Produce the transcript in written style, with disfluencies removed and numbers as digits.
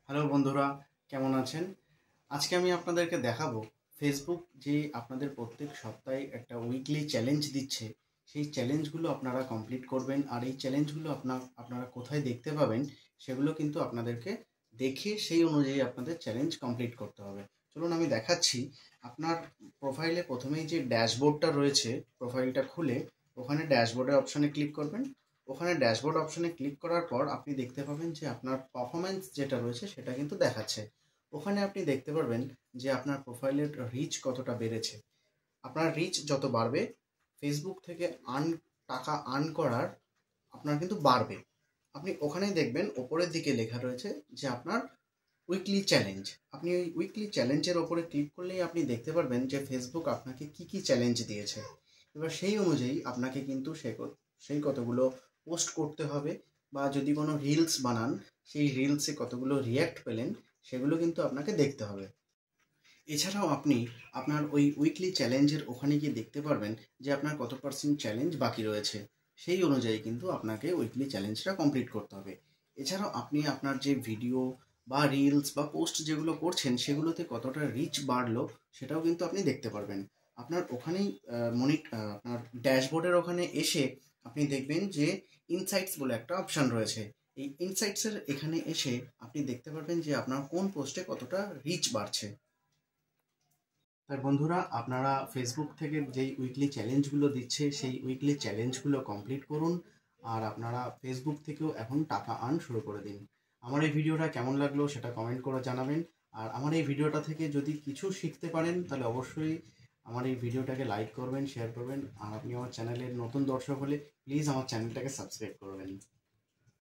Hello বন্ধুরা, কেমন আছেন? আজকে আমি আপনাদেরকে দেখাবো ফেসবুক যে আপনাদের প্রত্যেক সপ্তাহে একটা উইকলি চ্যালেঞ্জ দিচ্ছে। সেই চ্যালেঞ্জগুলো আপনারা কমপ্লিট করবেন। আর এই চ্যালেঞ্জগুলো আপনারা কোথায় দেখতে পাবেন সেগুলো কিন্তু আপনাদেরকে দেখে সেই অনুযায়ী আপনাদের চ্যালেঞ্জ কমপ্লিট করতে হবে। চলুন আমি দেখাচ্ছি। আপনার প্রোফাইলে প্রথমেই যে ড্যাশবোর্ডটা রয়েছে, প্রোফাইলটা খুলে ওখানে ড্যাশবোর্ডের অপশানে ক্লিক করবেন। ওখানে ড্যাশবোর্ড অপশনে ক্লিক করার পর আপনি দেখতে পাবেন যে আপনার পারফরম্যান্স যেটা রয়েছে সেটা কিন্তু দেখাচ্ছে। ওখানে আপনি দেখতে পারবেন যে আপনার প্রোফাইলের রিচ কতটা বেড়েছে। আপনার রিচ যত বাড়বে ফেসবুক থেকে টাকা আর্ন করার আপনার কিন্তু বাড়বে। আপনি ওখানেই দেখবেন ওপরের দিকে লেখা রয়েছে যে আপনার উইকলি চ্যালেঞ্জ। আপনি ওই উইকলি চ্যালেঞ্জের ওপরে ক্লিক করলেই আপনি দেখতে পারবেন যে ফেসবুক আপনাকে কি কি চ্যালেঞ্জ দিয়েছে। এবার সেই অনুযায়ী আপনাকে কিন্তু সেই কতগুলো পোস্ট করতে হবে, বা যদি কোনো রিলস বানান সেই রিলসে কতগুলো রিয়্যাক্ট পেলেন সেগুলো কিন্তু আপনাকে দেখতে হবে। এছাড়াও আপনি আপনার ওই উইকলি চ্যালেঞ্জের ওখানে গিয়ে দেখতে পারবেন যে আপনার কত পার্সেন্ট চ্যালেঞ্জ বাকি রয়েছে। সেই অনুযায়ী কিন্তু আপনাকে উইকলি চ্যালেঞ্জটা কমপ্লিট করতে হবে। এছাড়াও আপনি আপনার যে ভিডিও বা রিলস বা পোস্ট যেগুলো করছেন সেগুলোতে কতটা রিচ বাড়লো সেটাও কিন্তু আপনি দেখতে পারবেন। আপনার ওখানেই আপনার ড্যাশবোর্ডের ওখানে এসে আপনি দেখবেন যে ইনসাইটস বলে একটা অপশান রয়েছে। এই ইনসাইটসের এখানে এসে আপনি দেখতে পারবেন যে আপনার কোন পোস্টে কতটা রিচ বাড়ছে। তাই বন্ধুরা, আপনারা ফেসবুক থেকে যেই উইকলি চ্যালেঞ্জগুলো দিচ্ছে সেই উইকলি চ্যালেঞ্জগুলো কমপ্লিট করুন। আর আপনারা ফেসবুক থেকেও এখন টাকা আর্ন শুরু করে দিন। আমার এই ভিডিওটা কেমন লাগলো সেটা কমেন্ট করে জানাবেন। আর আমার এই ভিডিওটা থেকে যদি কিছু শিখতে পারেন তাহলে অবশ্যই আমার এই ভিডিওটাকে লাইক করবেন, শেয়ার করবেন। আর আপনি আমার চ্যানেলের নতুন দর্শক হলে প্লিজ আমার চ্যানেলটাকে সাবস্ক্রাইব করবেন।